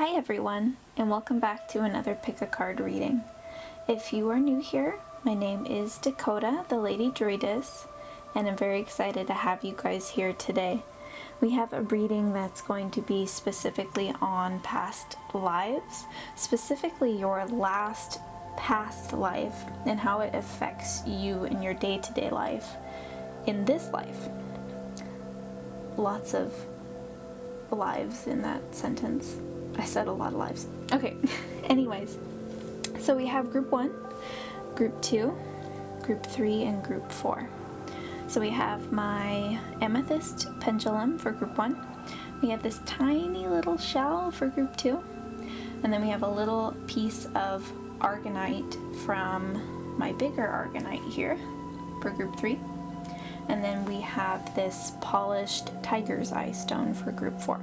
Hi everyone, and welcome back to another pick a card reading. If you are new here, my name is Dakota, the Lady Druidess, and I'm very excited to have you guys here today. We have a reading that's going to be specifically on past lives, specifically your last past life and how it affects you in your day-to-day life in this life. Lots of lives in that sentence. I said a lot of lives. Okay, anyways, so we have group 1, group 2, group 3, and group 4. So we have my amethyst pendulum for group 1. We have this tiny little shell for group 2. And then we have a little piece of argonite from my bigger argonite here for group 3. And then we have this polished tiger's eye stone for group 4.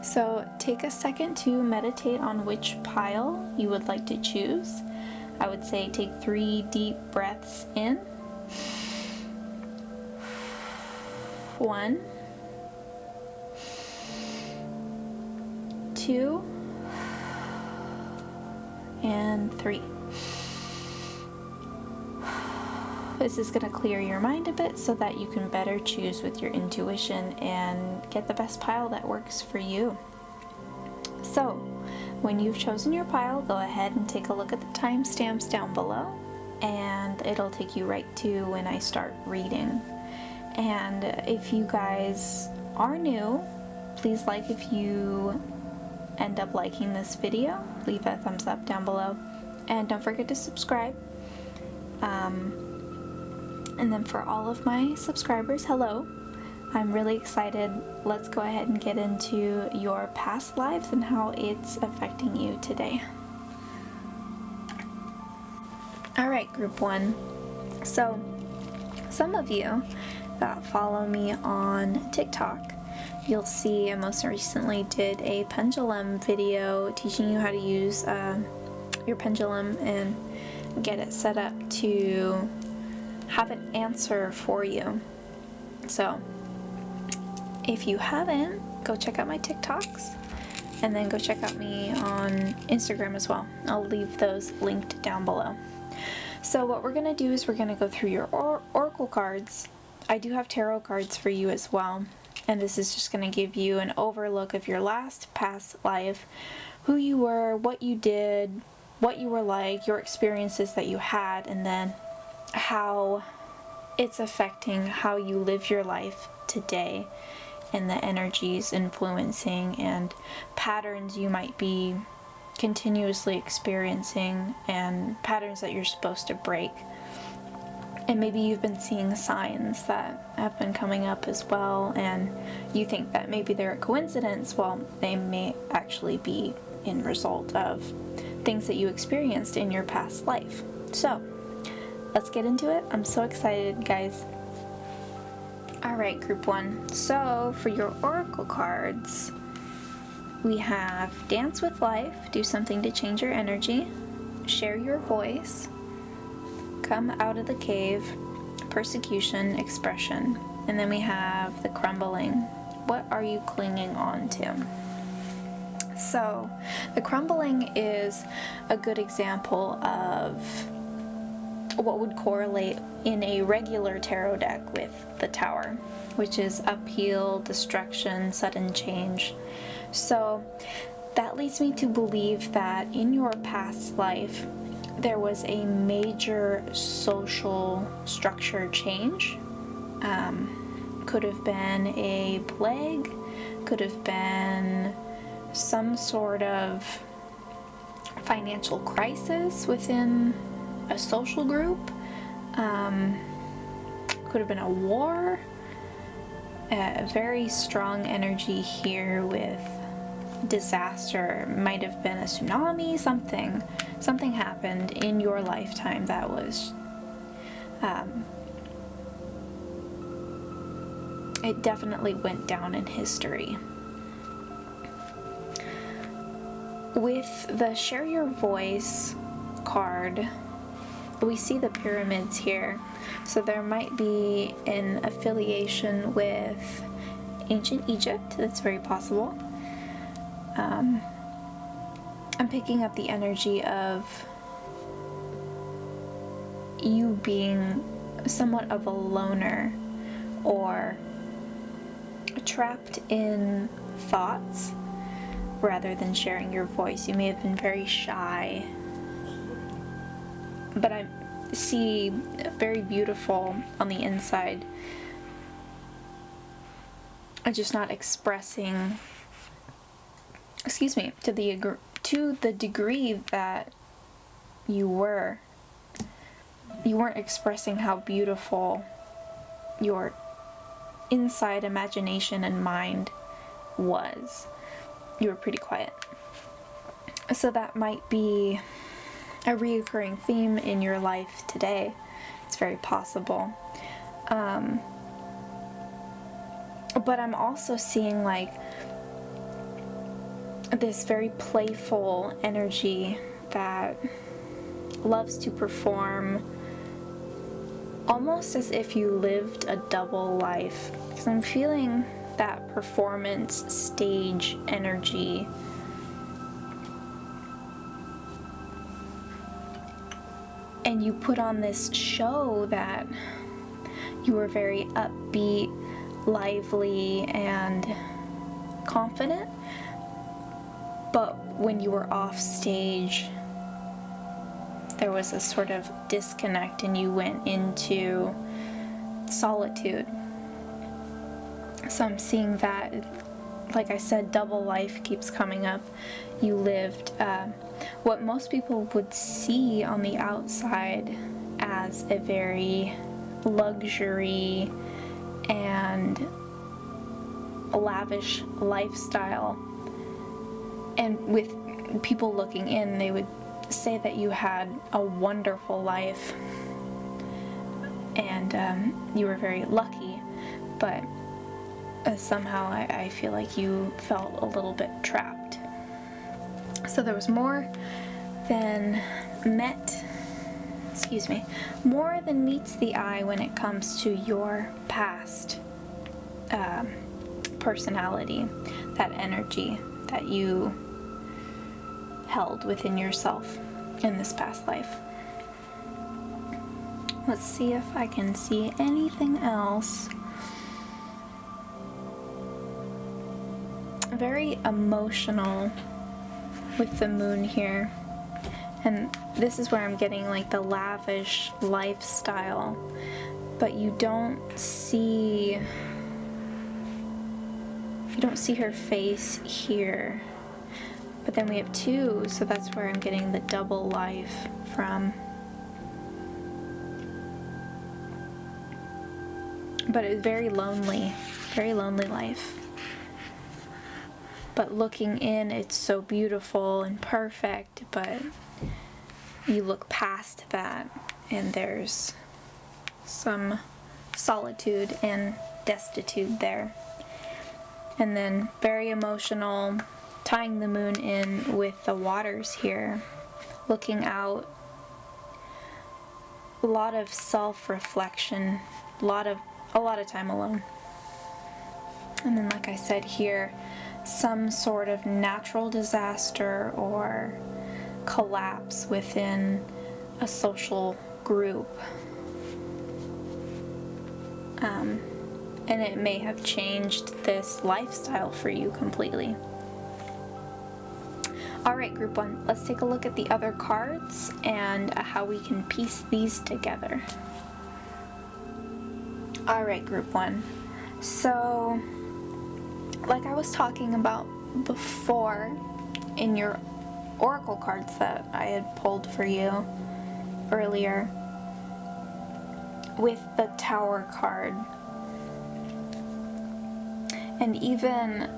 So take a second to meditate on which pile you would like to choose. I would say take 3 deep breaths in. 1, 2, and 3. This is going to clear your mind a bit so that you can better choose with your intuition and get the best pile that works for you. So, when you've chosen your pile, go ahead and take a look at the timestamps down below, and it'll take you right to when I start reading. And if you guys are new, please like if you end up liking this video. Leave a thumbs up down below, and don't forget to subscribe. And then for all of my subscribers, hello. I'm really excited. Let's go ahead and get into your past lives and how it's affecting you today. Alright, group 1. So, some of you that follow me on TikTok, you'll see I most recently did a pendulum video teaching you how to use your pendulum and get it set up to have an answer for you. So if you haven't, go check out my TikToks and then go check out me on Instagram as well. I'll leave those linked down below. So what we're going to do is we're going to go through your oracle cards. I do have tarot cards for you as well, and this is just going to give you an overlook of your last past life, who you were, what you did, what you were like, your experiences that you had, and then how it's affecting how you live your life today and the energies influencing and patterns you might be continuously experiencing and patterns that you're supposed to break. And maybe you've been seeing signs that have been coming up as well, and you think that maybe they're a coincidence. Well, they may actually be in result of things that you experienced in your past life. So let's get into it. I'm so excited, guys. Alright, group 1. So, for your oracle cards, we have Dance with Life, do something to change your energy, Share your voice, Come out of the cave, Persecution, Expression, and then we have the Crumbling. What are you clinging on to? So, the Crumbling is a good example of what would correlate in a regular tarot deck with the Tower, which is upheaval, destruction, sudden change. So that leads me to believe that in your past life there was a major social structure change. Could have been a plague, could have been some sort of financial crisis within a social group, could have been a war, a very strong energy here with disaster, might have been a tsunami, something happened in your lifetime that was, it definitely went down in history. With the Share Your Voice card, we see the pyramids here, so there might be an affiliation with ancient Egypt. That's very possible. I'm picking up the energy of you being somewhat of a loner or trapped in thoughts rather than sharing your voice. You may have been very shy, but I see very beautiful on the inside. I'm just not expressing, to the degree that you weren't expressing how beautiful your inside imagination and mind was. You were pretty quiet. So that might be a reoccurring theme in your life today. It's very possible. But I'm also seeing like this very playful energy that loves to perform almost as if you lived a double life. Because I'm feeling that performance stage energy. And you put on this show that you were very upbeat, lively, and confident. But when you were off stage, there was a sort of disconnect and you went into solitude. So I'm seeing that, like I said, double life keeps coming up. You lived what most people would see on the outside as a very luxury and lavish lifestyle. And with people looking in, they would say that you had a wonderful life and you were very lucky, but somehow I feel like you felt a little bit trapped. So there was more than meets the eye when it comes to your past personality, that energy that you held within yourself in this past life. Let's see if I can see anything else. Very emotional with the moon here. And this is where I'm getting like the lavish lifestyle, but you don't see her face here. But then we have two, so that's where I'm getting the double life from. But it was very lonely life. But looking in, it's so beautiful and perfect, but you look past that and there's some solitude and destitute there. And then very emotional, tying the moon in with the waters here, looking out, a lot of self-reflection, a lot of time alone. And then like I said here, some sort of natural disaster or collapse within a social group. And it may have changed this lifestyle for you completely. Alright, group one, let's take a look at the other cards and how we can piece these together. Alright, group one. So, like I was talking about before in your oracle cards that I had pulled for you earlier with the Tower card, and even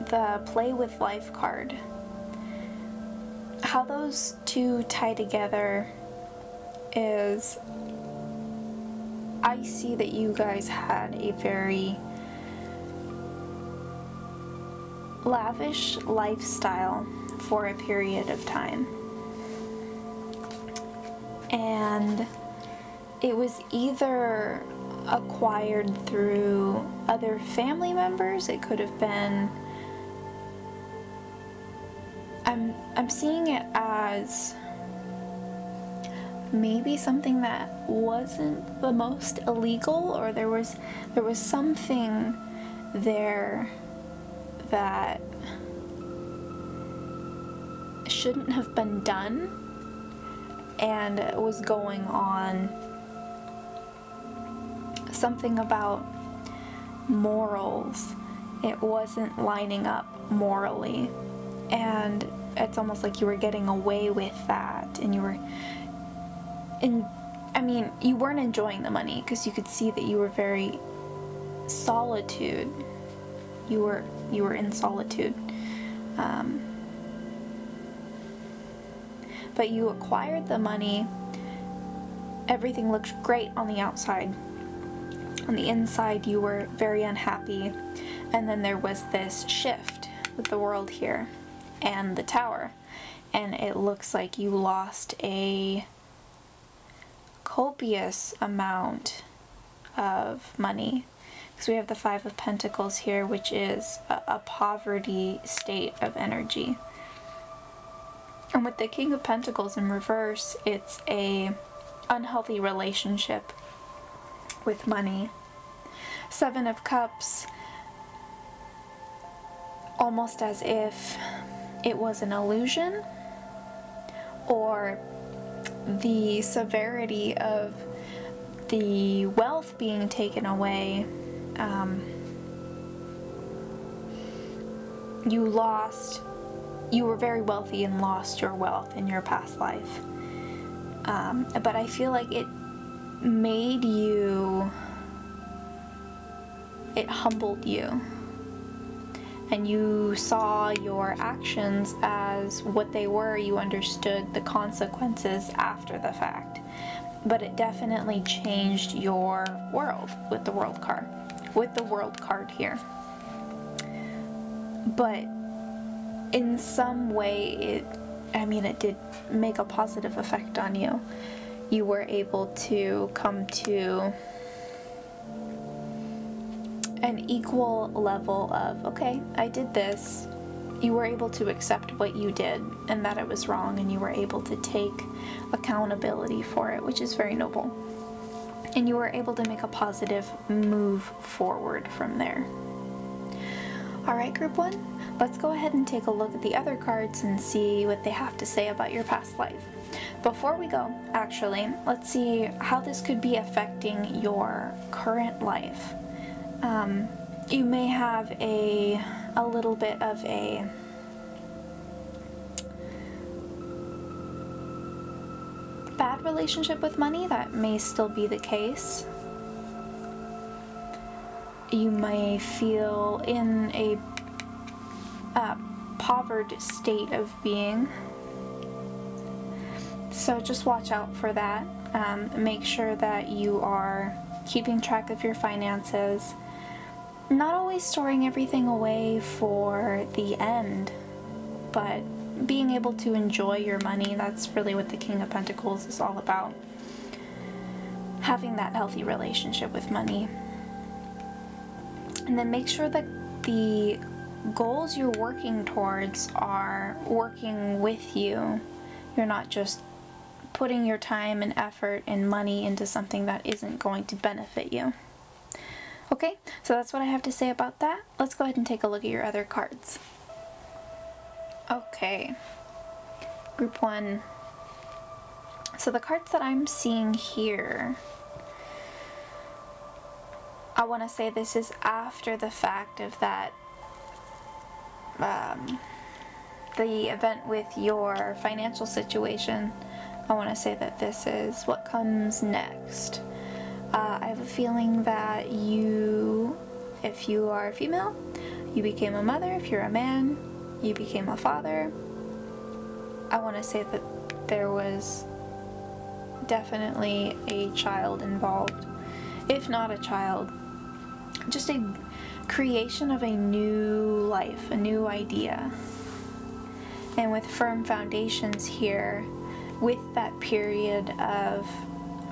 the Play with Life card, how those two tie together is I see that you guys had a very lavish lifestyle for a period of time. And it was either acquired through other family members, it could have been I'm seeing it as maybe something that wasn't the most illegal, or there was something there that shouldn't have been done and was going on. Something about morals. It wasn't lining up morally, and it's almost like you were getting away with that, and you weren't enjoying the money because you could see that you were very solitude. You were in solitude. But you acquired the money. Everything looked great on the outside. On the inside, you were very unhappy. And then there was this shift with the world here and the tower. And it looks like you lost a copious amount of money. Because we have the Five of Pentacles here, which is a poverty state of energy. And with the King of Pentacles in reverse, it's a unhealthy relationship with money. Seven of Cups, almost as if it was an illusion, or the severity of the wealth being taken away. You were very wealthy and lost your wealth in your past life. But I feel like it humbled you. And you saw your actions as what they were. You understood the consequences after the fact. But it definitely changed your world with the World card. With the World card here. But in some way, it did make a positive effect on you. You were able to come to an equal level of, okay, I did this. You were able to accept what you did and that it was wrong, and you were able to take accountability for it, which is very noble. And you were able to make a positive move forward from there. Alright, Group 1, let's go ahead and take a look at the other cards and see what they have to say about your past life. Before we go, actually, let's see how this could be affecting your current life. You may have a little bit of a bad relationship with money. That may still be the case. You may feel in a poverty state of being. So just watch out for that. Make sure that you are keeping track of your finances. Not always storing everything away for the end, but being able to enjoy your money. That's really what the King of Pentacles is all about. Having that healthy relationship with money. And then make sure that the goals you're working towards are working with you. You're not just putting your time and effort and money into something that isn't going to benefit you. Okay, so that's what I have to say about that. Let's go ahead and take a look at your other cards. Okay, Group 1. So the cards that I'm seeing here, I want to say this is after the fact of that, the event with your financial situation. I want to say that this is what comes next. I have a feeling that you, if you are a female, you became a mother. If you're a man, you became a father. I want to say that there was definitely a child involved. If not a child, just a creation of a new life, a new idea. And with firm foundations here, with that period of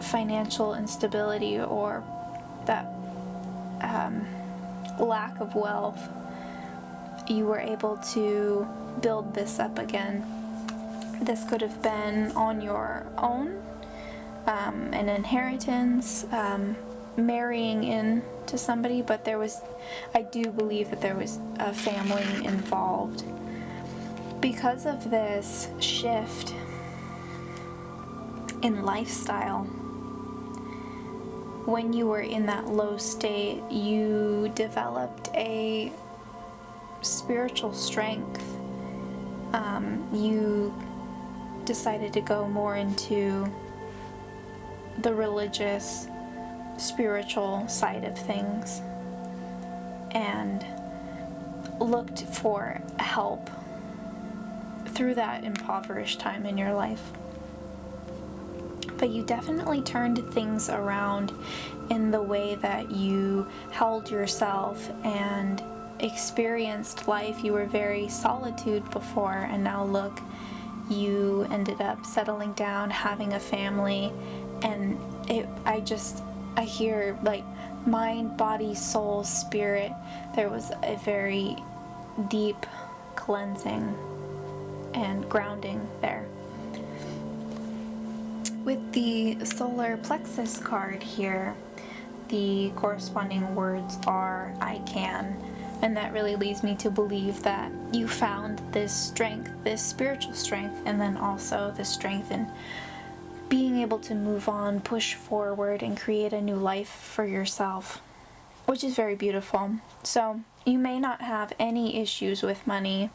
financial instability or that lack of wealth, you were able to build this up again. This could have been on your own, an inheritance, marrying into somebody, but I do believe that there was a family involved. Because of this shift in lifestyle, when you were in that low state, you developed a spiritual strength. You decided to go more into the religious, spiritual side of things and looked for help through that impoverished time in your life. But you definitely turned things around in the way that you held yourself and experienced life. You were very solitude before, and now look, you ended up settling down, having a family, and I hear like mind, body, soul, spirit. There was a very deep cleansing and grounding there. With the solar plexus card here, the corresponding words are "I can," and that really leads me to believe that you found this strength, this spiritual strength, and then also the strength in being able to move on, push forward, and create a new life for yourself, which is very beautiful. So you may not have any issues with money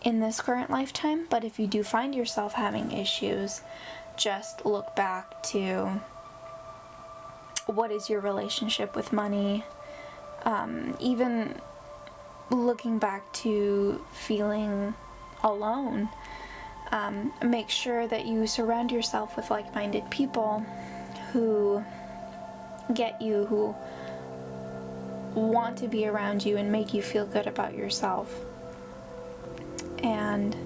in this current lifetime, but if you do find yourself having issues, just look back to what is your relationship with money. Even looking back to feeling alone, make sure that you surround yourself with like-minded people who get you, who want to be around you and make you feel good about yourself. And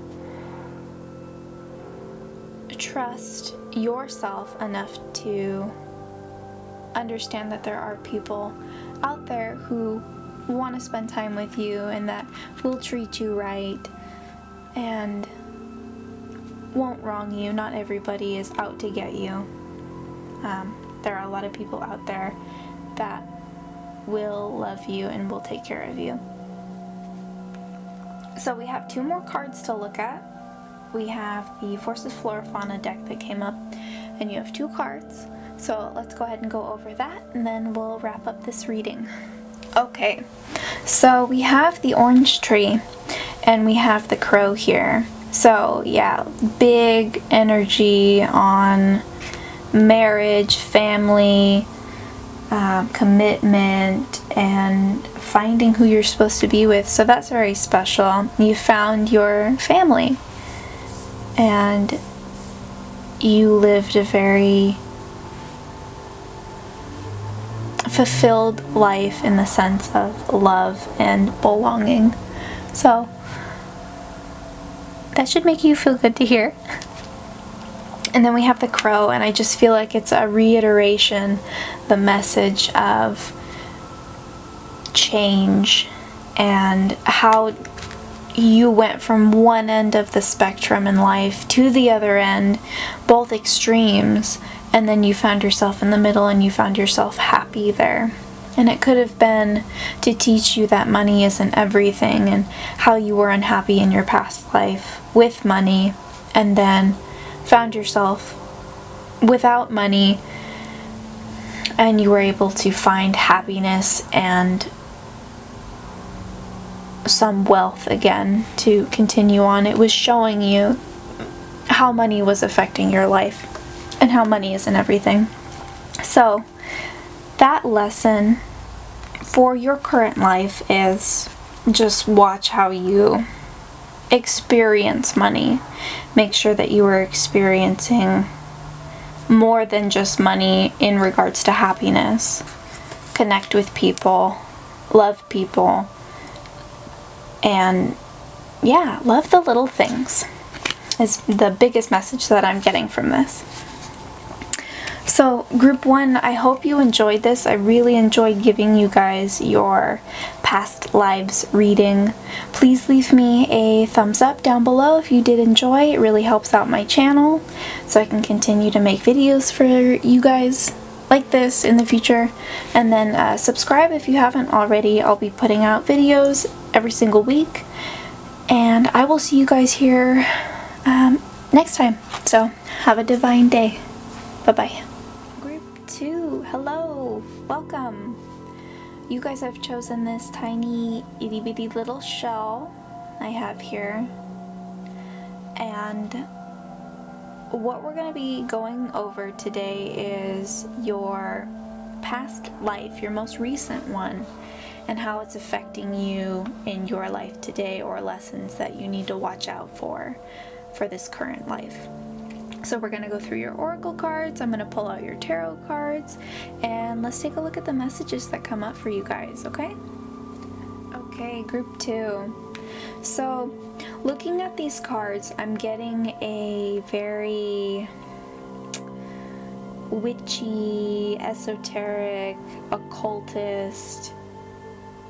trust yourself enough to understand that there are people out there who want to spend time with you and that will treat you right and won't wrong you. Not everybody is out to get you. There are a lot of people out there that will love you and will take care of you. So we have 2 more cards to look at. We have the Forces Flora Fauna deck that came up, and you have 2 cards. So let's go ahead and go over that, and then we'll wrap up this reading. Okay, so we have the orange tree, and we have the crow here. So yeah, big energy on marriage, family, commitment, and finding who you're supposed to be with. So that's very special. You found your family, and you lived a very fulfilled life in the sense of love and belonging. So that should make you feel good to hear. And then we have the crow, and I just feel like it's a reiteration, the message of change and how you went from one end of the spectrum in life to the other end, both extremes, and then you found yourself in the middle and you found yourself happy there. And it could have been to teach you that money isn't everything, and how you were unhappy in your past life with money, and then found yourself without money and you were able to find happiness and some wealth again to continue on. It was showing you how money was affecting your life and how money isn't everything. So that lesson for your current life is just watch how you experience money. Make sure that you are experiencing more than just money in regards to happiness. Connect with people, love people, and yeah, love the little things is the biggest message that I'm getting from this. So group 1, I hope you enjoyed this. I really enjoyed giving you guys your past lives reading. Please leave me a thumbs up down below if you did enjoy. It really helps out my channel so I can continue to make videos for you guys like this in the future. And then subscribe if you haven't already. I'll be putting out videos every single week. And I will see you guys here next time. So have a divine day. Bye-bye. Group 2, hello, welcome. You guys have chosen this tiny itty bitty little shell I have here. And what we're going to be going over today is your past life, your most recent one, and how it's affecting you in your life today, or lessons that you need to watch out for this current life. So we're going to go through your oracle cards, I'm going to pull out your tarot cards, and let's take a look at the messages that come up for you guys, okay? Okay, group 2. So looking at these cards, I'm getting a very witchy, esoteric, occultist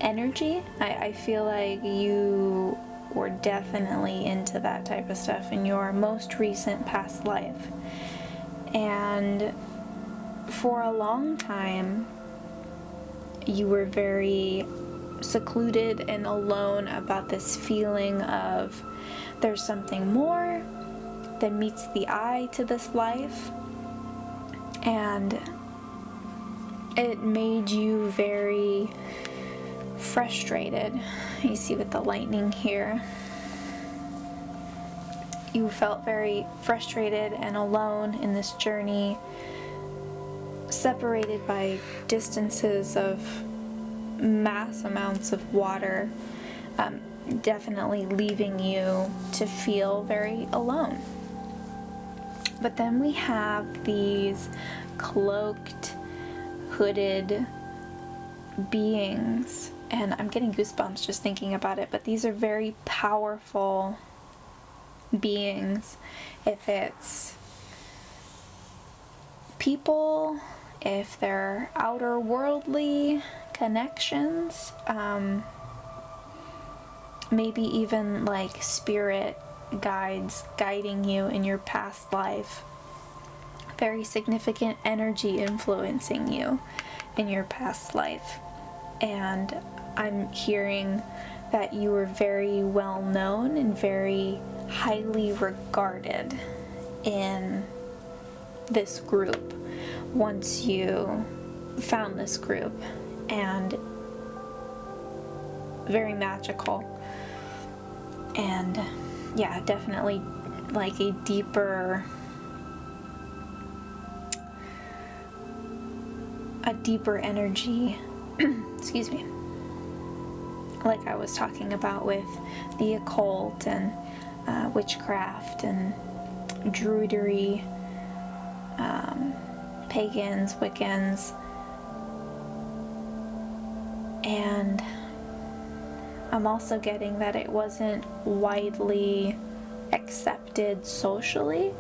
energy. I feel like you were definitely into that type of stuff in your most recent past life. And for a long time, you were very secluded and alone about this feeling of there's something more than meets the eye to this life. And it made you very frustrated. You see with the lightning here, you felt very frustrated and alone in this journey, separated by distances of mass amounts of water, definitely leaving you to feel very alone. But then we have these cloaked, hooded beings, and I'm getting goosebumps just thinking about it, but these are very powerful beings. If it's people, if they're outer worldly connections, maybe even like spirit guides guiding you in your past life. Very significant energy influencing you in your past life. And I'm hearing that you were very well known and very highly regarded in this group once you found this group, and very magical. And yeah, definitely like a deeper energy excuse me, like I was talking about with the occult and witchcraft and druidery, pagans, Wiccans. And I'm also getting that it wasn't widely accepted socially,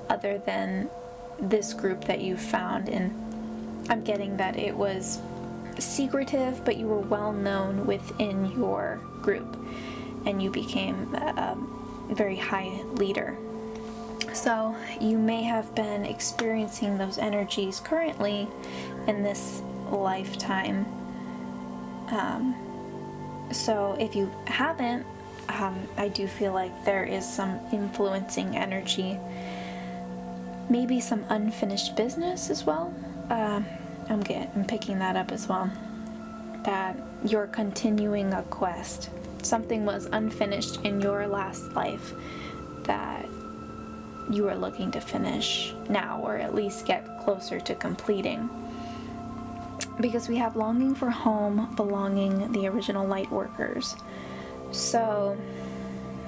other than this group that you found. And I'm getting that it was secretive, but you were well known within your group, and you became a very high leader. So you may have been experiencing those energies currently in this lifetime. So if you haven't, I do feel like there is some influencing energy, maybe some unfinished business as well. I'm picking that up as well, that you're continuing a quest. Something was unfinished in your last life that you are looking to finish now, or at least get closer to completing. Because we have longing for home, belonging, the original light workers. So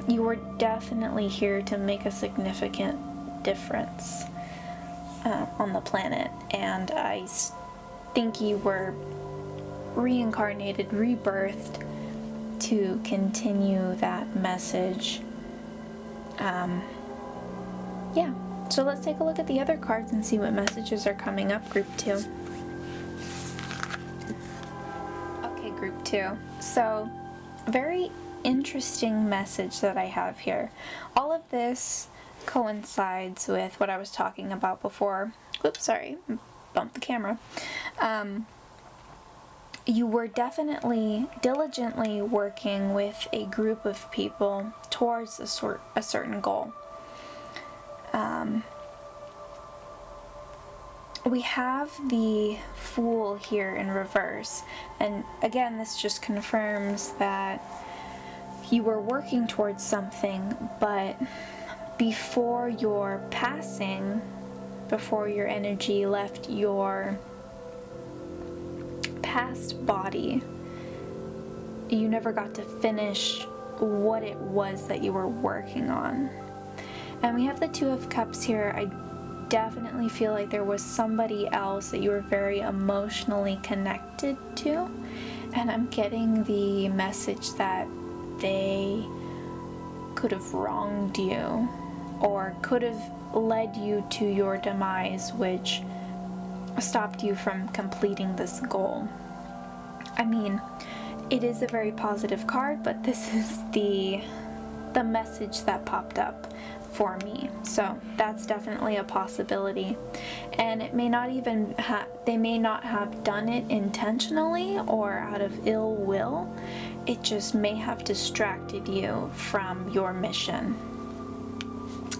you were definitely here to make a significant difference on the planet, and I think you were reincarnated, rebirthed to continue that message. Yeah, so let's take a look at the other cards and see what messages are coming up, group 2. Okay, group 2. So, very interesting message that I have here. All of this coincides with what I was talking about before. Oops, sorry, bumped the camera. You were definitely diligently working with a group of people towards a certain goal. We have the Fool here in reverse, and again, this just confirms that you were working towards something, but before your passing, before your energy left your past body, you never got to finish what it was that you were working on. And we have the Two of Cups here. I definitely feel like there was somebody else that you were very emotionally connected to, and I'm getting the message that they could have wronged you or could have led you to your demise, which stopped you from completing this goal. I mean, it is a very positive card, but this is the message that popped up for me. So that's definitely a possibility, and it may not even they may not have done it intentionally or out of ill will. It just may have distracted you from your mission.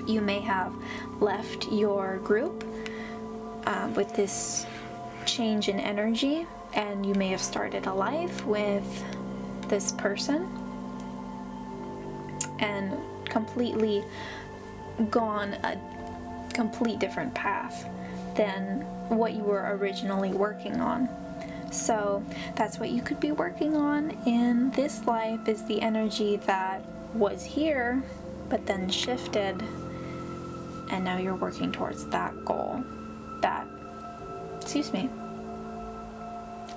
You may have left your group with this change in energy, and you may have started a life with this person and completely gone a complete different path than what you were originally working on. So that's what you could be working on in this life, is the energy that was here but then shifted, and now you're working towards that goal. Excuse me,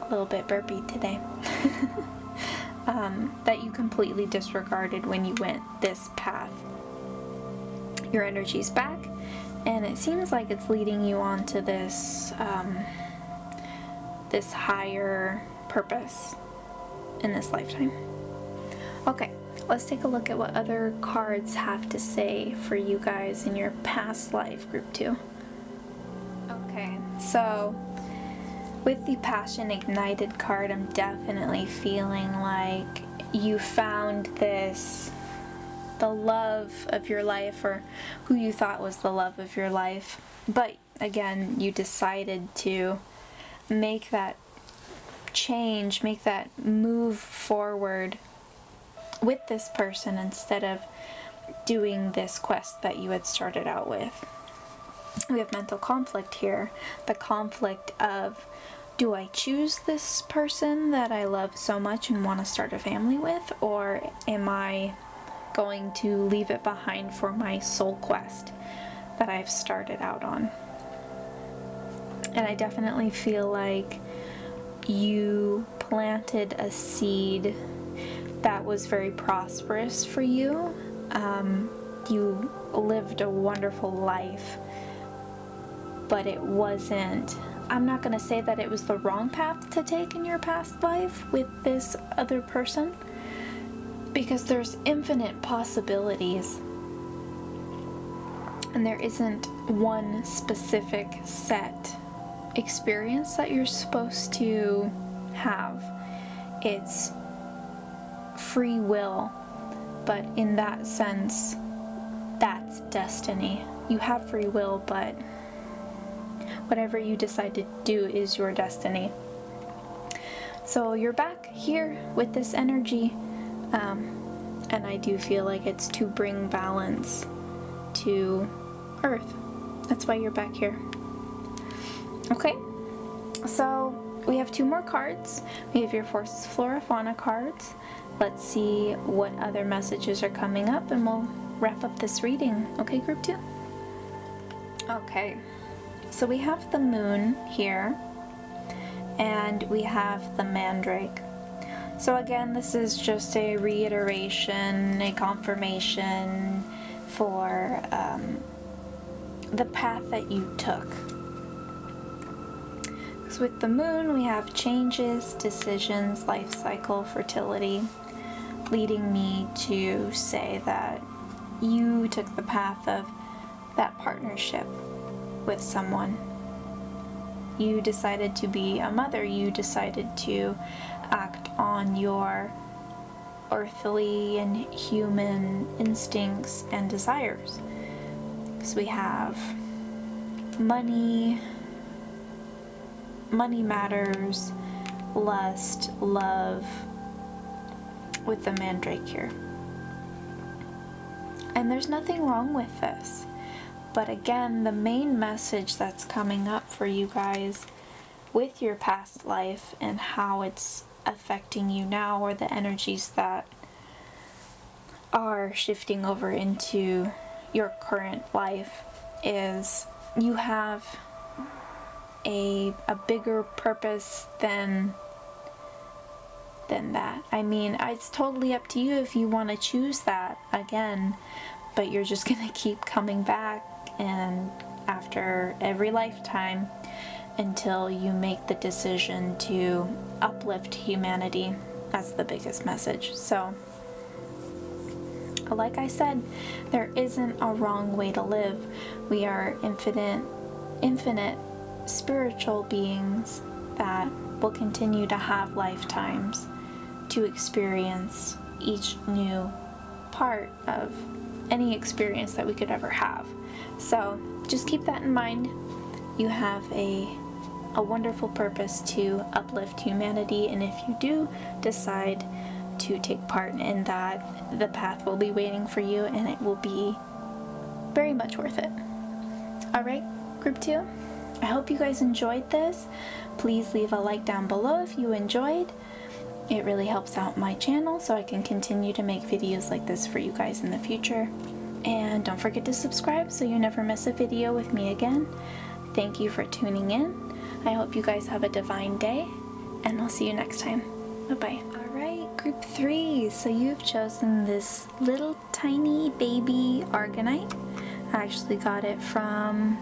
a little bit burpy today. That you completely disregarded when you went this path. Your energy's back, and it seems like it's leading you on to this this higher purpose in this lifetime. Okay, let's take a look at what other cards have to say for you guys in your past life, group 2. Okay, so with the Passion Ignited card, I'm definitely feeling like you found the love of your life, or who you thought was the love of your life, but again, you decided to make that change, make that move forward with this person instead of doing this quest that you had started out with. We have mental conflict here. The conflict of, do I choose this person that I love so much and want to start a family with, or am I going to leave it behind for my soul quest that I've started out on? And I definitely feel like you planted a seed that was very prosperous for you. You lived a wonderful life, but it wasn't, I'm not going to say that it was the wrong path to take in your past life with this other person, because there's infinite possibilities, and there isn't one specific set experience that you're supposed to have. It's free will, but in that sense, that's destiny. You have free will, but whatever you decide to do is your destiny. So you're back here with this energy, and I do feel like it's to bring balance to Earth. That's why you're back here. Okay, so we have 2 more cards. We have your Forces Flora Fauna cards. Let's see what other messages are coming up, and we'll wrap up this reading. Okay, group 2? Okay, so we have the Moon here, and we have the Mandrake. So again, this is just a reiteration, a confirmation for the path that you took. Because So with the moon, we have changes, decisions, life cycle, fertility, leading me to say that you took the path of that partnership with someone. You decided to be a mother. You decided to act on your earthly and human instincts and desires. So we have money matters, lust, love, with the mandrake here. And there's nothing wrong with this. But again, the main message that's coming up for you guys with your past life and how it's affecting you now, or the energies that are shifting over into your current life, is you have a bigger purpose than that. I mean, it's totally up to you if you want to choose that again, but you're just gonna keep coming back and after every lifetime until you make the decision to uplift humanity. That's the biggest message. So, like I said, there isn't a wrong way to live. We are infinite spiritual beings that will continue to have lifetimes to experience each new part of any experience that we could ever have. So just keep that in mind. You have a wonderful purpose to uplift humanity, and if you do decide to take part in that, the path will be waiting for you and it will be very much worth it. Alright, group 2, I hope you guys enjoyed this. Please leave a like down below if you enjoyed. It really helps out my channel so I can continue to make videos like this for you guys in the future. And don't forget to subscribe so you never miss a video with me again. Thank you for tuning in. I hope you guys have a divine day, and I'll see you next time. Bye-bye. Alright, group 3. So you've chosen this little tiny baby Argonite. I actually got it from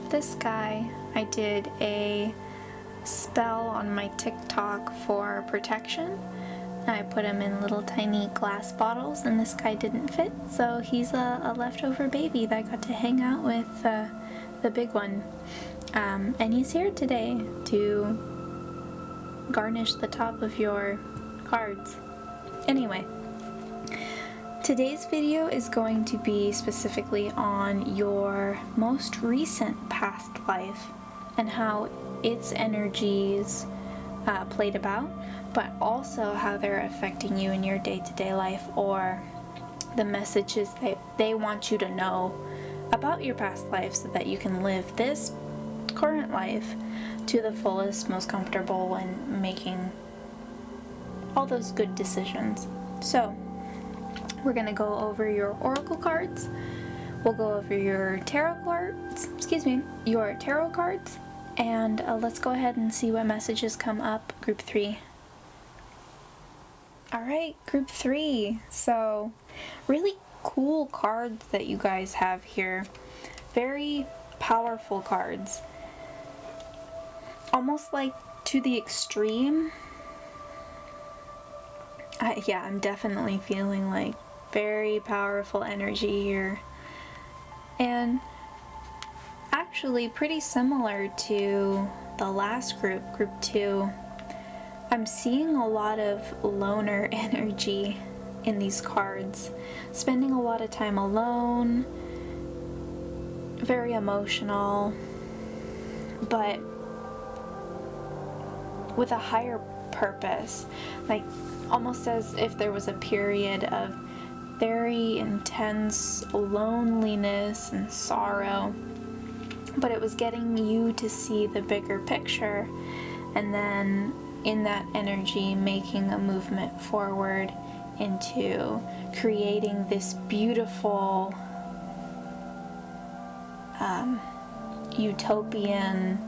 this guy. I did a spell on my TikTok for protection. I put him in little tiny glass bottles, and this guy didn't fit, so he's a leftover baby that got to hang out with the big one. And he's here today to garnish the top of your cards. Anyway, today's video is going to be specifically on your most recent past life and how its energies played about, but also how they're affecting you in your day-to-day life, or the messages that they want you to know about your past life so that you can live this current life to the fullest, most comfortable, and making all those good decisions. So we're gonna go over your oracle cards. We'll go over your tarot cards, and let's go ahead and see what messages come up, group 3. Alright, group 3. So, really cool cards that you guys have here. Very powerful cards. Almost like to the extreme. Yeah, I'm definitely feeling like very powerful energy here. And actually pretty similar to the last group, group 2. I'm seeing a lot of loner energy in these cards. Spending a lot of time alone, very emotional, but with a higher purpose. Like almost as if there was a period of very intense loneliness and sorrow, but it was getting you to see the bigger picture, and then in that energy making a movement forward into creating this beautiful utopian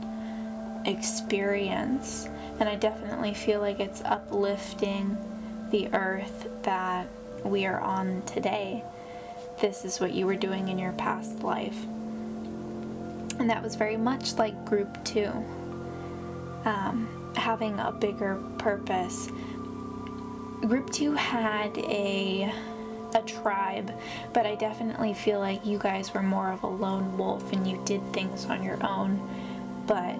experience. And I definitely feel like it's uplifting the earth that we are on today. This is what you were doing in your past life. And that was very much like group 2. having a bigger purpose. Group 2 had a tribe, but I definitely feel like you guys were more of a lone wolf and you did things on your own, but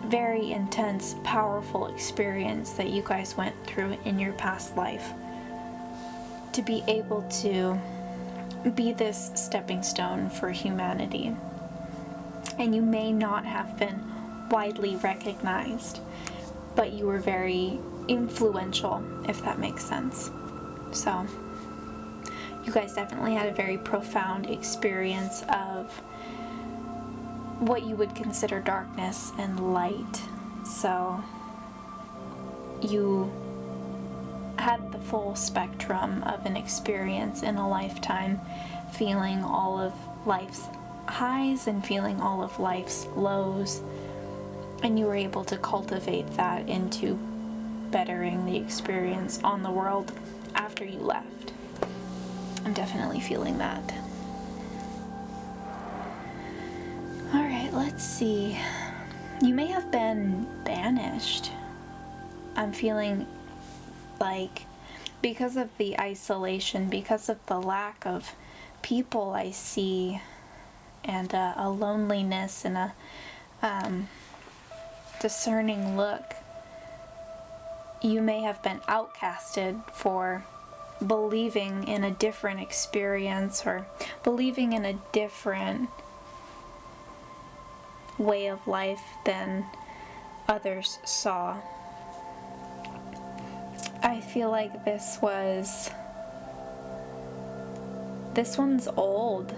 very intense, powerful experience that you guys went through in your past life to be able to be this stepping stone for humanity. And you may not have been widely recognized, but you were very influential, if that makes sense. So you guys definitely had a very profound experience of what you would consider darkness and light. So you had the full spectrum of an experience in a lifetime, feeling all of life's highs and feeling all of life's lows, and you were able to cultivate that into bettering the experience on the world after you left. I'm definitely feeling that. Alright, let's see. You may have been banished. I'm feeling like because of the isolation, because of the lack of people I see, and a loneliness and a discerning look, you may have been outcasted for believing in a different experience or believing in a different way of life than others saw. I feel like this one's old.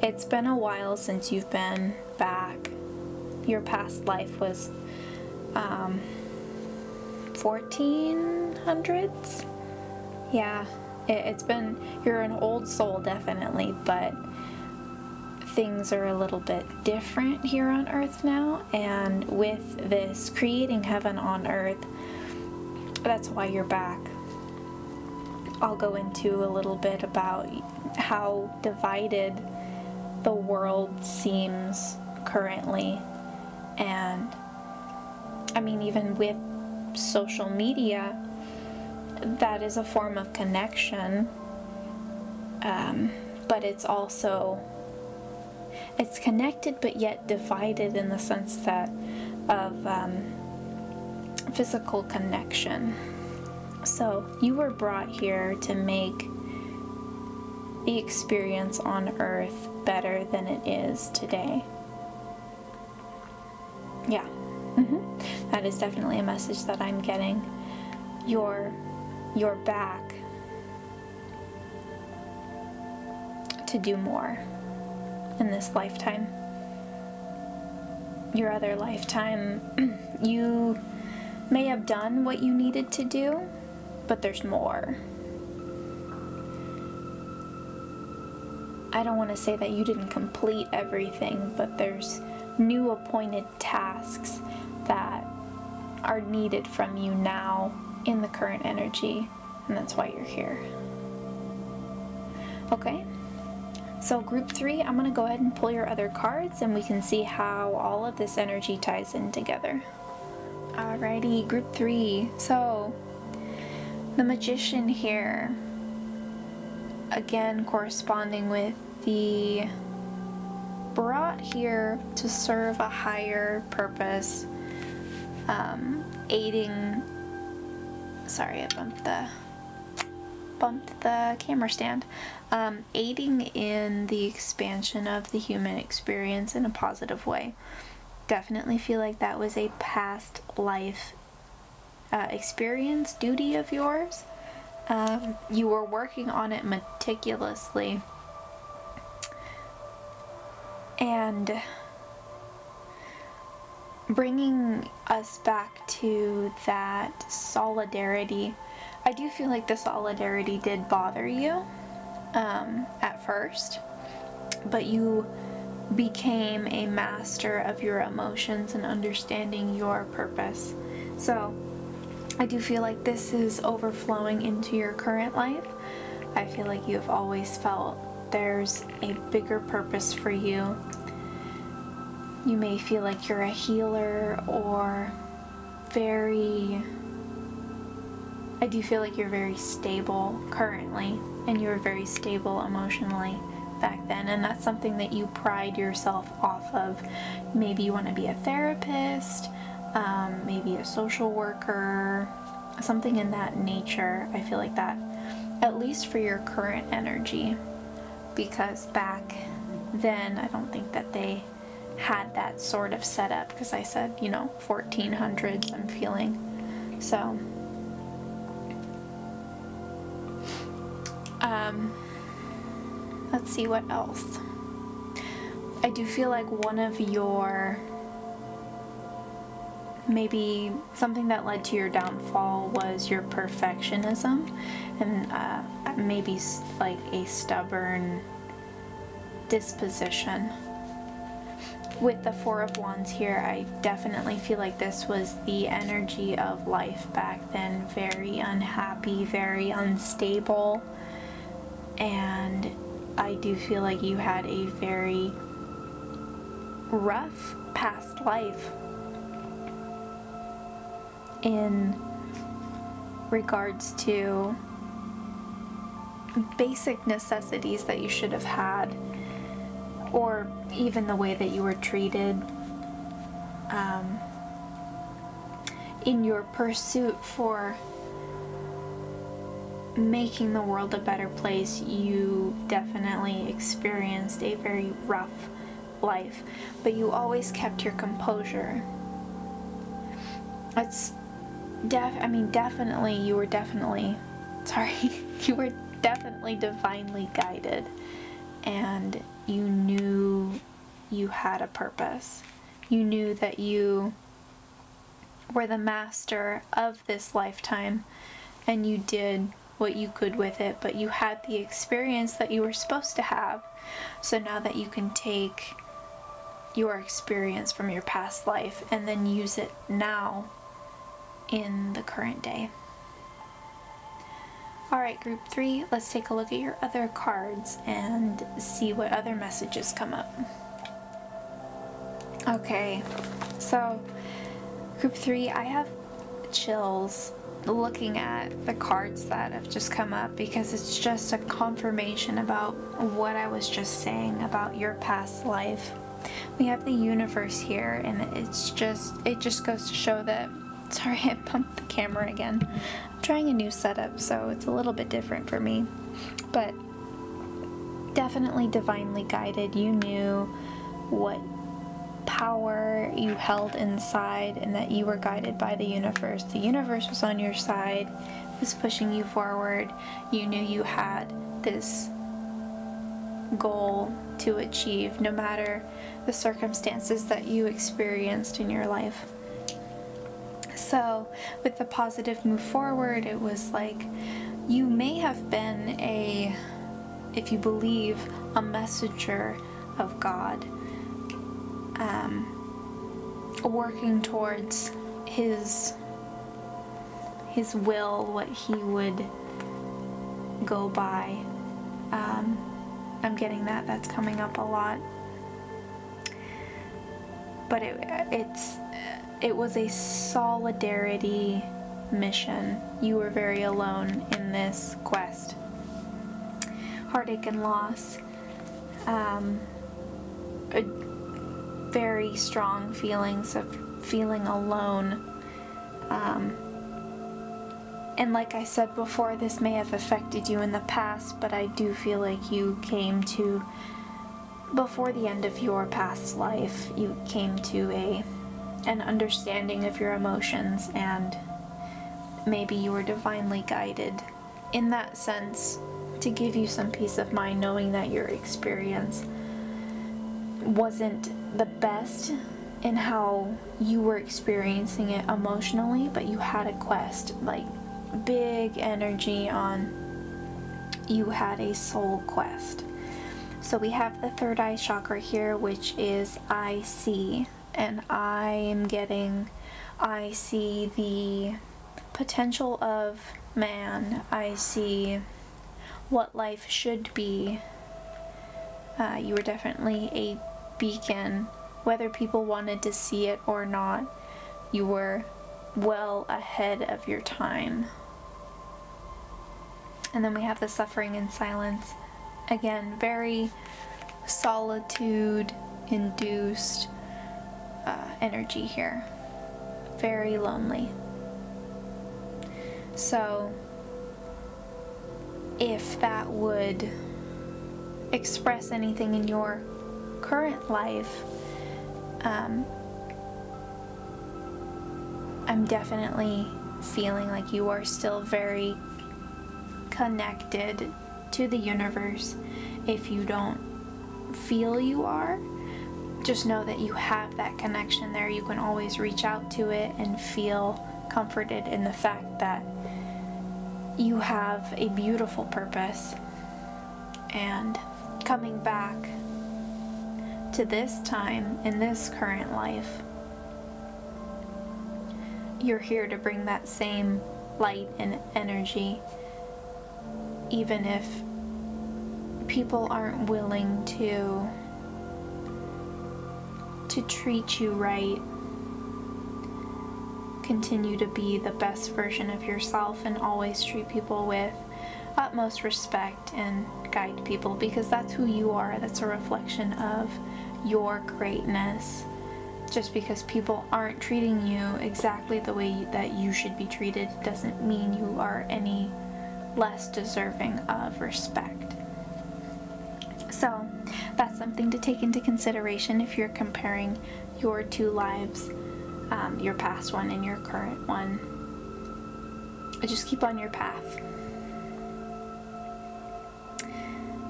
It's been a while since you've been back. Your past life was 1400s? Yeah, it's been, you're an old soul definitely, but things are a little bit different here on Earth now, and with this creating heaven on Earth, that's why you're back. I'll go into a little bit about how divided the world seems currently, and I mean, even with social media, that is a form of connection, but it's also, it's connected but yet divided in the sense that of physical connection. So you were brought here to make the experience on Earth better than it is today. Yeah. That is definitely a message that I'm getting. You're back to do more in this lifetime. Your other lifetime, you may have done what you needed to do, but there's more. I don't want to say that you didn't complete everything, but there's new appointed tasks that are needed from you now in the current energy, and that's why you're here. Okay, so group 3, I'm going to go ahead and pull your other cards and we can see how all of this energy ties in together. Alrighty, group 3. So the Magician here, again corresponding with the brought here to serve a higher purpose, aiding, sorry, I bumped the camera stand, aiding in the expansion of the human experience in a positive way. Definitely feel like that was a past life experience, duty of yours. You were working on it meticulously, and bringing us back to that solidarity. I do feel like the solidarity did bother you at first, but you became a master of your emotions and understanding your purpose. So I do feel like this is overflowing into your current life. I feel like you have always felt there's a bigger purpose for you. You may feel like you're a healer or I do feel like you're very stable currently, and you were very stable emotionally back then, and that's something that you pride yourself off of. Maybe you want to be a therapist, maybe a social worker, something in that nature. I feel like that, at least for your current energy, because back then I don't think that they had that sort of setup, because I said, 1400s I'm feeling. So let's see what else. I do feel like one of your, maybe something that led to your downfall was your perfectionism, and maybe like a stubborn disposition. With the Four of Wands here, I definitely feel like this was the energy of life back then. Very unhappy, very unstable, and I do feel like you had a very rough past life in regards to basic necessities that you should have had, or even the way that you were treated. In your pursuit for making the world a better place, you definitely experienced a very rough life, but you always kept your composure. Definitely you were divinely guided, and you knew you had a purpose. You knew that you were the master of this lifetime, and you did what you could with it, but you had the experience that you were supposed to have. So now that you can take your experience from your past life and then use it now in the current day. Alright, group 3, let's take a look at your other cards and see what other messages come up. Okay, so group 3, I have chills looking at the cards that have just come up, because it's just a confirmation about what I was just saying about your past life. We have the universe here, and it just goes to show that, sorry, I bumped the camera again. I'm trying a new setup, so it's a little bit different for me, but definitely divinely guided. You knew what power you held inside, and that you were guided by the universe. The universe was on your side, was pushing you forward. You knew you had this goal to achieve, no matter the circumstances that you experienced in your life. So with the positive move forward, it was like you may have been if you believe, a messenger of God, working towards his will, what he would go by. I'm getting that's coming up a lot, but it was a solidarity mission. You were very alone in this quest. Heartache and loss, very strong feelings of feeling alone, and like I said before, this may have affected you in the past, but I do feel like you came to, before the end of your past life, you came to an understanding of your emotions, and maybe you were divinely guided in that sense, to give you some peace of mind, knowing that your experience wasn't the best in how you were experiencing it emotionally, but you had a quest, like big energy on, you had a soul quest. So we have the third eye chakra here, which is I see, and I see the potential of man. I see what life should be. You were definitely a beacon, whether people wanted to see it or not. You were well ahead of your time. And then we have the suffering in silence. Again, very solitude-induced energy here. Very lonely. So, if that would express anything in your current life, I'm definitely feeling like you are still very connected to the universe. If you don't feel you are, just know that you have that connection there. You can always reach out to it and feel comforted in the fact that you have a beautiful purpose. And coming back to this time in this current life, you're here to bring that same light and energy, even if people aren't willing to treat you right. Continue to be the best version of yourself and always treat people with utmost respect and guide people, because that's who you are. That's a reflection of your greatness. Just because people aren't treating you exactly the way that you should be treated doesn't mean you are any less deserving of respect. So that's something to take into consideration if you're comparing your two lives, your past one and your current one. Just keep on your path.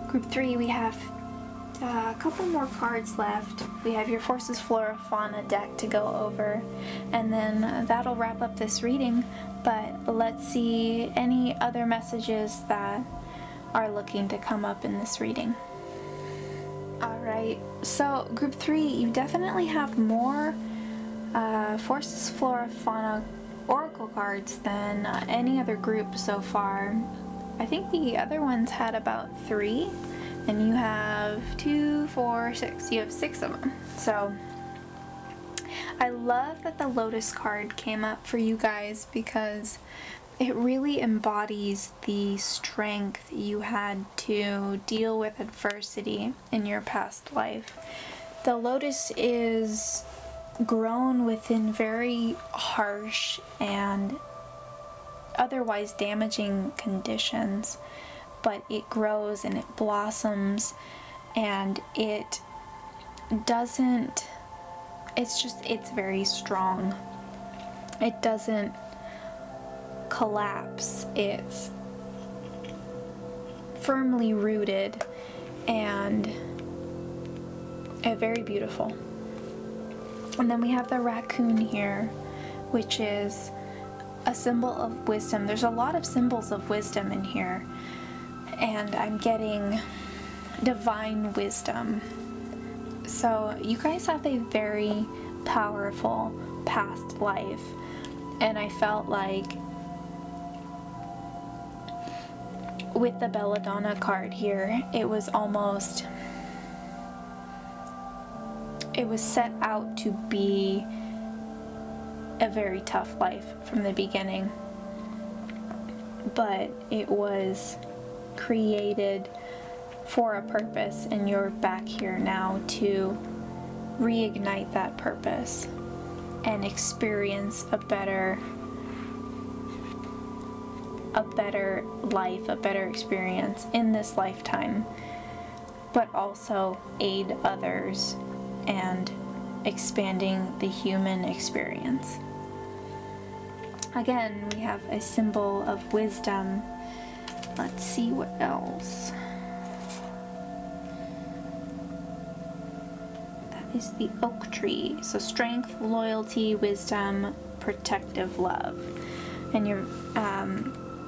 Group 3, we have a couple more cards left. We have your Forces, Flora, Fauna deck to go over, and then that'll wrap up this reading. But let's see any other messages that are looking to come up in this reading. Alright, so Group 3, you definitely have more Forces, Flora, Fauna Oracle cards than any other group so far. I think the other ones had about 3, and you have 2, 4, 6. You have 6 of them. So I love that the Lotus card came up for you guys, because it really embodies the strength you had to deal with adversity in your past life. The Lotus is grown within very harsh and otherwise damaging conditions, but it grows and it blossoms, and it's very strong. It doesn't collapse. It's firmly rooted and very beautiful. And then we have the raccoon here, which is a symbol of wisdom. There's a lot of symbols of wisdom in here, and I'm getting divine wisdom. So you guys have a very powerful past life, and I felt like with the Belladonna card here, it was set out to be a very tough life from the beginning, but it was created for a purpose, and you're back here now to reignite that purpose and experience a better life, a better experience in this lifetime, but also aid others and expanding the human experience. Again, we have a symbol of wisdom. Let's see what else. That is the oak tree. So strength, loyalty, wisdom, protective love. And you're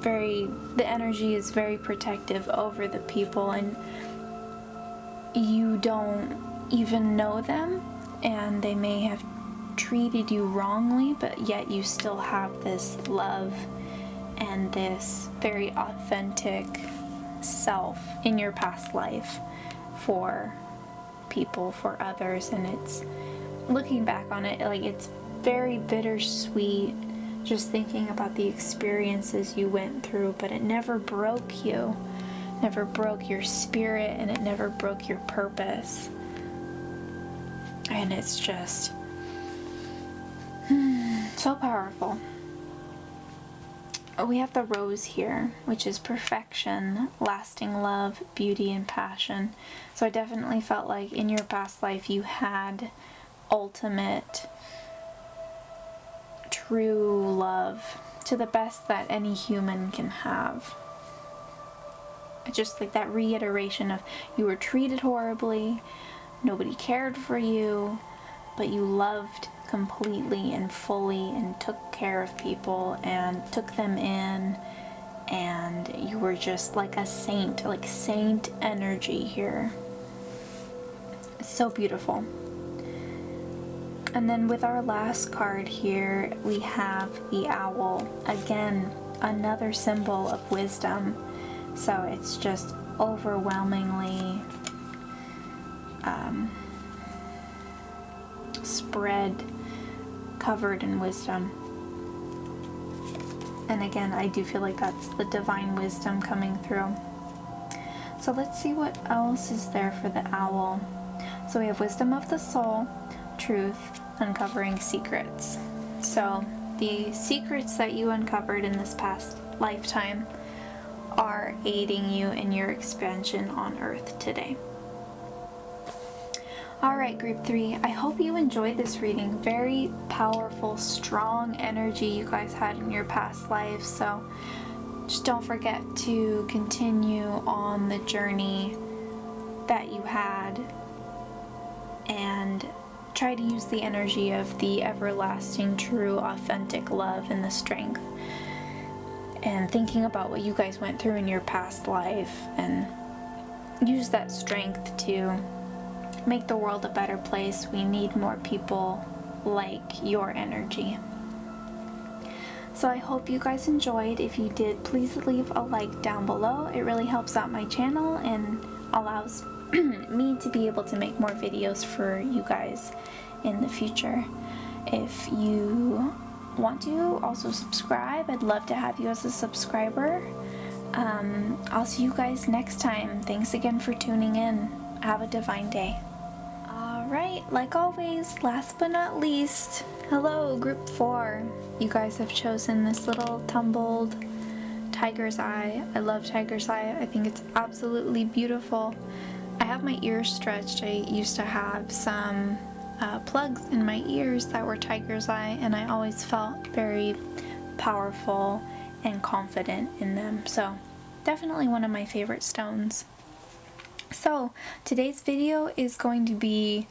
the energy is very protective over the people, and you don't even know them, and they may have treated you wrongly, but yet you still have this love and this very authentic self in your past life for people, for others. And it's, looking back on it, like, it's very bittersweet just thinking about the experiences you went through, but it never broke you, never broke your spirit, and it never broke your purpose. And it's just so powerful. We have the rose here, which is perfection, lasting love, beauty, and passion. So I definitely felt like in your past life you had ultimate, true love to the best that any human can have. Just like that reiteration of you were treated horribly, nobody cared for you, but you loved completely and fully and took care of people and took them in, and you were just like a saint, like saint energy here. It's so beautiful. And then with our last card here, we have the owl. Again, another symbol of wisdom. So it's just overwhelmingly spread, covered in wisdom. And again, I do feel like that's the divine wisdom coming through. So let's see what else is there for the owl. So we have wisdom of the soul, truth, uncovering secrets. So the secrets that you uncovered in this past lifetime are aiding you in your expansion on Earth today. Alright, group 3, I hope you enjoyed this reading. Very powerful, strong energy you guys had in your past lives, so just don't forget to continue on the journey that you had and try to use the energy of the everlasting, true, authentic love and the strength, and thinking about what you guys went through in your past life, and use that strength to make the world a better place. We need more people like your energy. So I hope you guys enjoyed. If you did, please leave a like down below. It really helps out my channel and allows me to be able to make more videos for you guys in the future. If you want to also subscribe, I'd love to have you as a subscriber. I'll see you guys next time. Thanks again for tuning in. Have a divine day. Alright, like always, last but not least, hello group 4. You guys have chosen this little tumbled tiger's eye. I love tiger's eye. I think it's absolutely beautiful. I have my ears stretched. I used to have some plugs in my ears that were tiger's eye, and I always felt very powerful and confident in them. So definitely one of my favorite stones. So today's video is going to be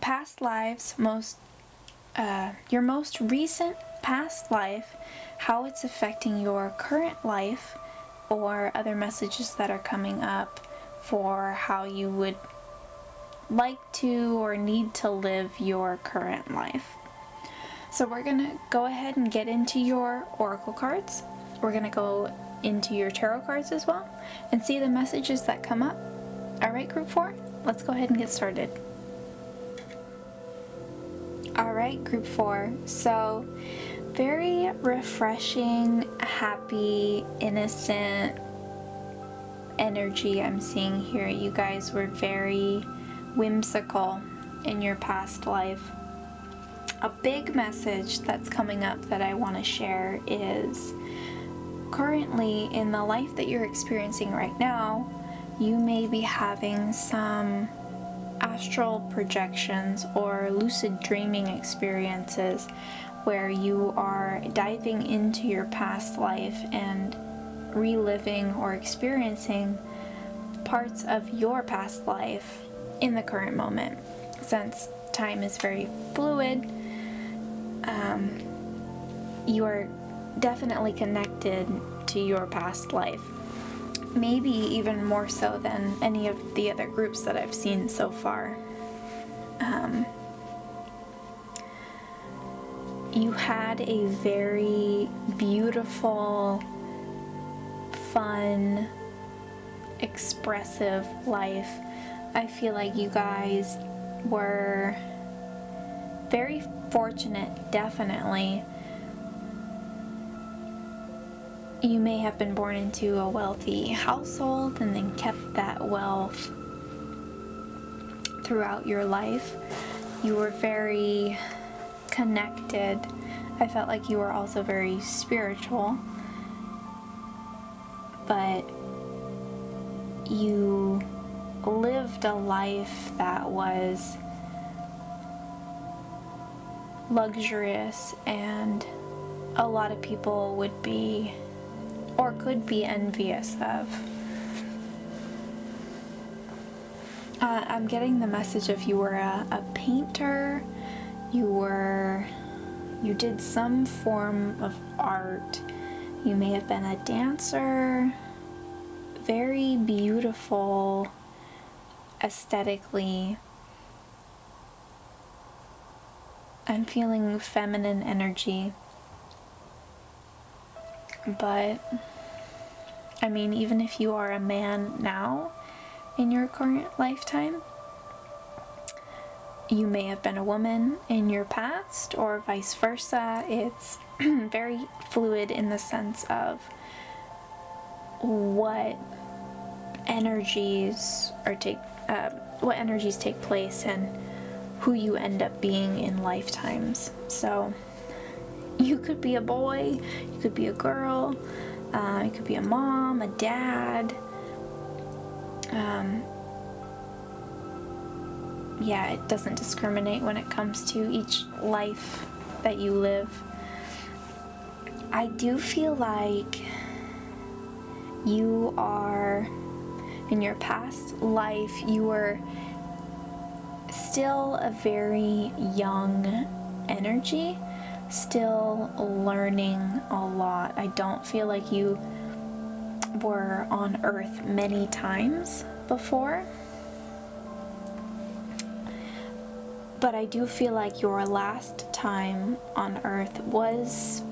past lives, your most recent past life, how it's affecting your current life, or other messages that are coming up for how you would like to or need to live your current life. So we're gonna go ahead and get into your oracle cards. We're gonna go into your tarot cards as well and see the messages that come up. Alright, group 4, let's go ahead and get started. Alright, group 4, so very refreshing, happy, innocent energy I'm seeing here. You guys were very whimsical in your past life. A big message that's coming up that I want to share is currently in the life that you're experiencing right now, you may be having some astral projections or lucid dreaming experiences where you are diving into your past life and reliving or experiencing parts of your past life in the current moment. Since time is very fluid, you are definitely connected to your past life. Maybe even more so than any of the other groups that I've seen so far. You had a very beautiful, fun, expressive life. I feel like you guys were very fortunate, definitely. You may have been born into a wealthy household and then kept that wealth throughout your life. You were very connected. I felt like you were also very spiritual, but you lived a life that was luxurious, and a lot of people would be or could be envious of. I'm getting the message of you were a painter, you did some form of art, you may have been a dancer, very beautiful aesthetically. I'm feeling feminine energy. But, I mean, even if you are a man now in your current lifetime, you may have been a woman in your past, or vice versa. It's very fluid in the sense of what energies take place and who you end up being in lifetimes. So you could be a boy, you could be a girl, you could be a mom, a dad. Yeah, it doesn't discriminate when it comes to each life that you live. I do feel like you are, in your past life, you were still a very young energy, still learning a lot. I don't feel like you were on Earth many times before, but I do feel like your last time on Earth was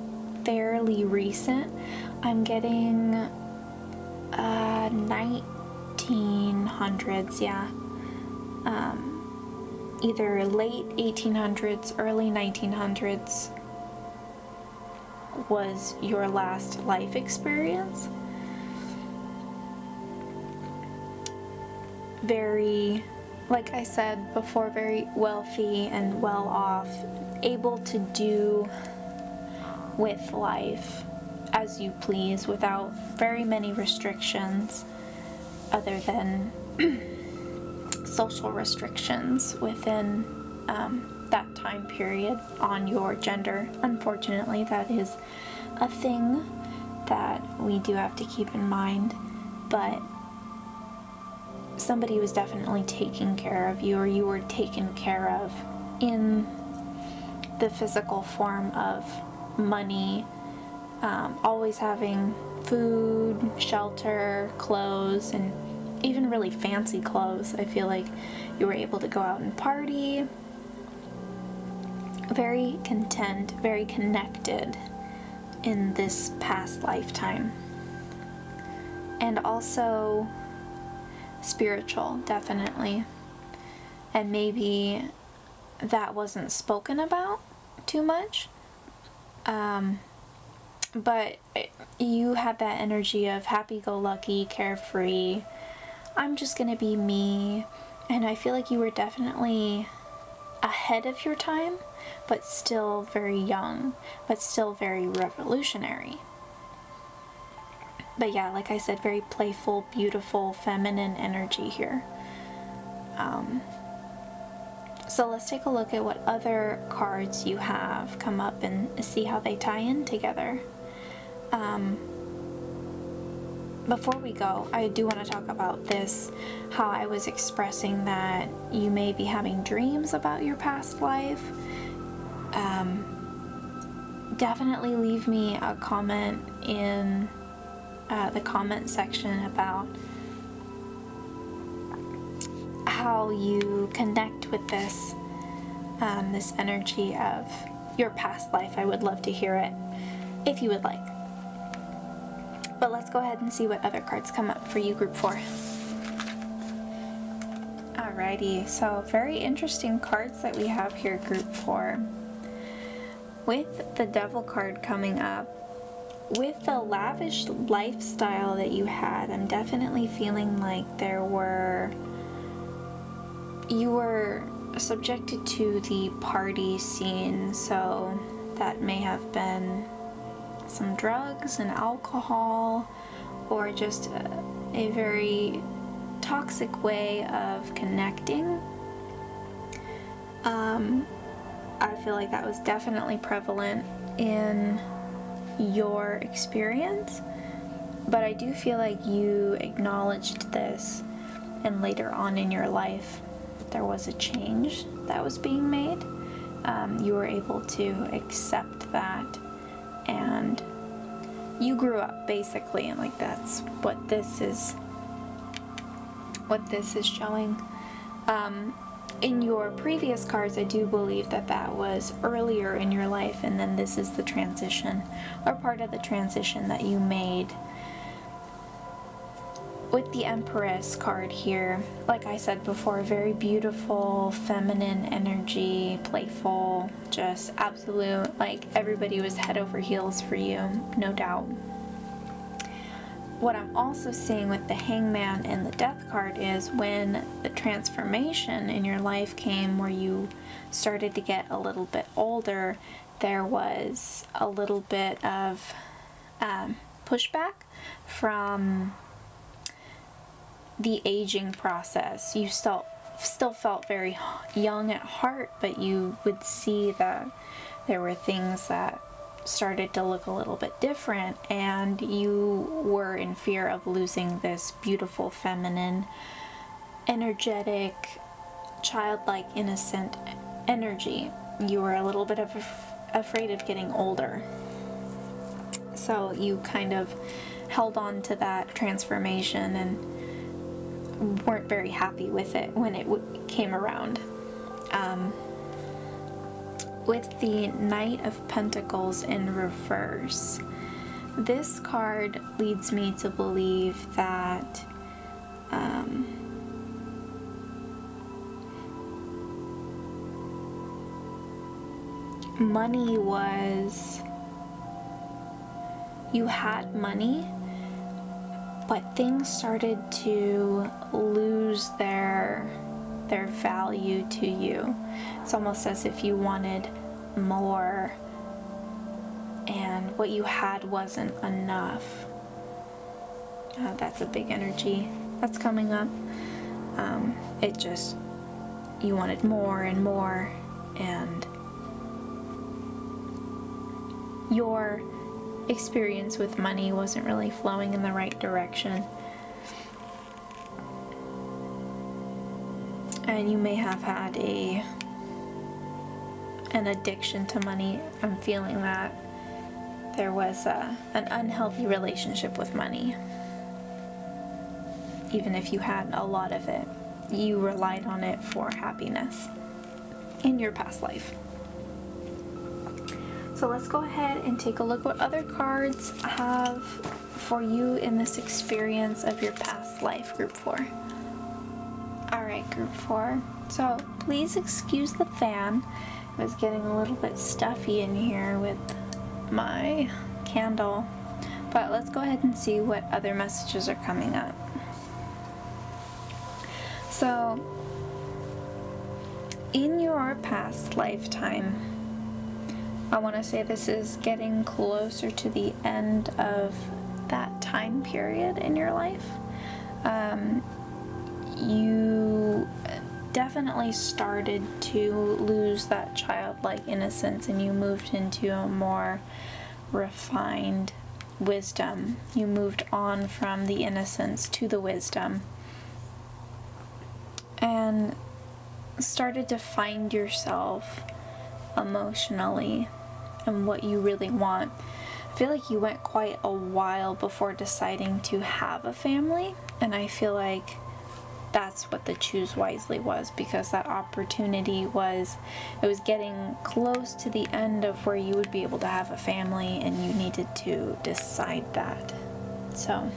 fairly recent. I'm getting 1900s, yeah. Either late 1800s, early 1900s was your last life experience. Very, like I said before, very wealthy and well off, able to do with life as you please without very many restrictions other than social restrictions within that time period on your gender. Unfortunately, that is a thing that we do have to keep in mind, but somebody was definitely taking care of you, or you were taken care of in the physical form of money, always having food, shelter, clothes, and even really fancy clothes. I feel like you were able to go out and party. Very content, very connected in this past lifetime. And also spiritual, definitely. And maybe that wasn't spoken about too much. But you had that energy of happy-go-lucky, carefree, I'm just gonna be me. And I feel like you were definitely ahead of your time, but still very young, but still very revolutionary. But yeah, like I said, very playful, beautiful, feminine energy here. So let's take a look at what other cards you have come up and see how they tie in together. Before we go, I do want to talk about this, how I was expressing that you may be having dreams about your past life. Definitely leave me a comment in the comment section about how you connect with this energy of your past life. I would love to hear it if you would like. But let's go ahead and see what other cards come up for you, Group 4. Alright. Alrighty, so very interesting cards that we have here, group 4. With the Devil card coming up, with the lavish lifestyle that you had, I'm definitely feeling like you were subjected to the party scene, so that may have been some drugs and alcohol, or just a very toxic way of connecting. I feel like that was definitely prevalent in your experience, but I do feel like you acknowledged this, and later on in your life there was a change that was being made. You were able to accept that, and you grew up, basically, and like that's what this is showing. In your previous cards, I do believe that was earlier in your life, and then this is the transition, or part of the transition that you made. With the Empress card here, like I said before, very beautiful, feminine energy, playful, just absolute, like everybody was head over heels for you, no doubt. What I'm also seeing with the Hangman and the Death card is when the transformation in your life came, where you started to get a little bit older, there was a little bit of pushback from the aging process. You still felt very young at heart, but you would see that there were things that started to look a little bit different, and you were in fear of losing this beautiful, feminine, energetic, childlike, innocent energy. You were a little bit afraid of getting older, so you kind of held on to that transformation and weren't very happy with it when it came around. With the Knight of Pentacles in reverse, this card leads me to believe that money was, you had money, but things started to lose their value to you. It's almost as if you wanted more, and what you had wasn't enough. That's a big energy that's coming up. You wanted more and more, and your experience with money wasn't really flowing in the right direction. And you may have had an addiction to money. I'm feeling that there was an unhealthy relationship with money. Even if you had a lot of it, you relied on it for happiness in your past life. So let's go ahead and take a look what other cards have for you in this experience of your past life, group 4. Alright, group 4. So please excuse the fan. It was getting a little bit stuffy in here with my candle. But let's go ahead and see what other messages are coming up. So, in your past lifetime, I want to say this is getting closer to the end of that time period in your life. You definitely started to lose that childlike innocence, and you moved into a more refined wisdom. You moved on from the innocence to the wisdom, and started to find yourself emotionally and what you really want. I feel like you went quite a while before deciding to have a family, and I feel like that's what the choose wisely was, because that opportunity was getting close to the end of where you would be able to have a family, and you needed to decide that. So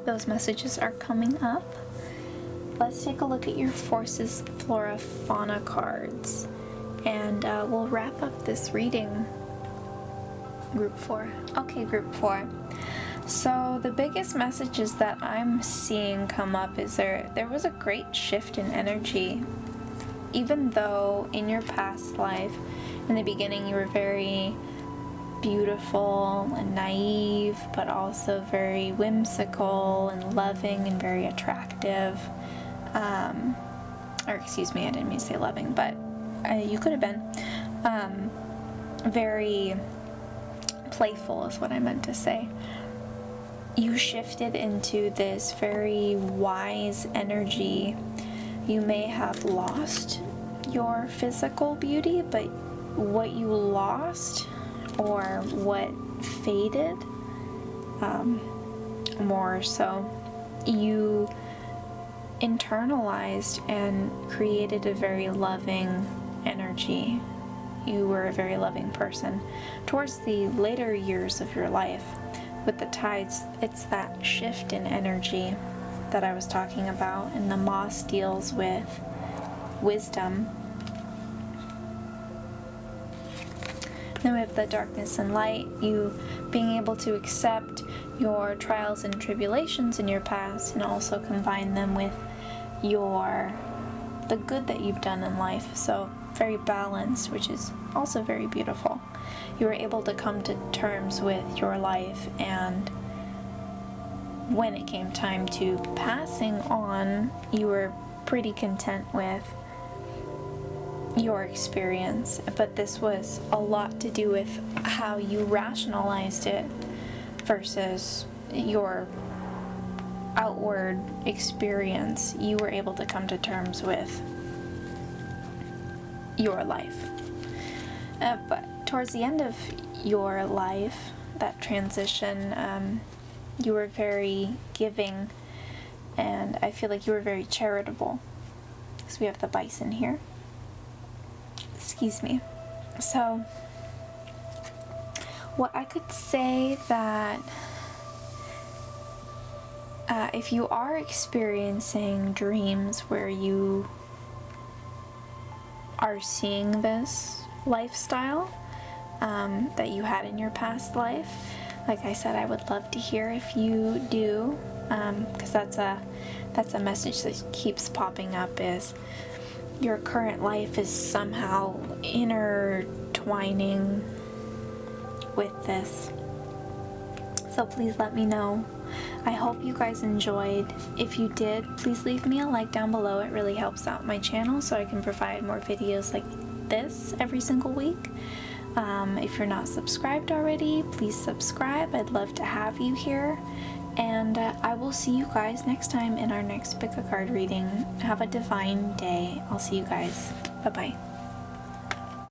those messages are coming up. let's take a look at your Forces Flora Fauna cards, and we'll wrap up this reading. Group 4. Okay, Group 4. So the biggest messages that I'm seeing come up is there was a great shift in energy. Even though in your past life, in the beginning, you were very beautiful and naive, but also very whimsical and loving and very attractive. Or excuse me, I didn't mean to say loving, but you could have been. Very playful is what I meant to say. You shifted into this very wise energy. You may have lost your physical beauty, but what you lost or what faded, more so, you internalized and created a very loving energy. You were a very loving person. Towards the later years of your life, with the tides, it's that shift in energy that I was talking about, and the moss deals with wisdom. Then we have the darkness and light, you being able to accept your trials and tribulations in your past and also combine them with the good that you've done in life. So very balanced, which is also very beautiful. You were able to come to terms with your life, and when it came time to passing on, you were pretty content with your experience. But this was a lot to do with how you rationalized it versus your outward experience. You were able to come to terms with your life. But towards the end of your life, that transition, you were very giving, and I feel like you were very charitable. So we have the bison here. Excuse me. So what I could say that if you are experiencing dreams where you are seeing this lifestyle that you had in your past life, like I said, I would love to hear if you do, because that's a message that keeps popping up, is your current life is somehow intertwining with this. So please let me know. I hope you guys enjoyed. If you did, please leave me a like down below. It really helps out my channel so I can provide more videos like this every single week. If you're not subscribed already, please subscribe. I'd love to have you here. And I will see you guys next time in our next pick a card reading. Have a divine day. I'll see you guys. Bye-bye.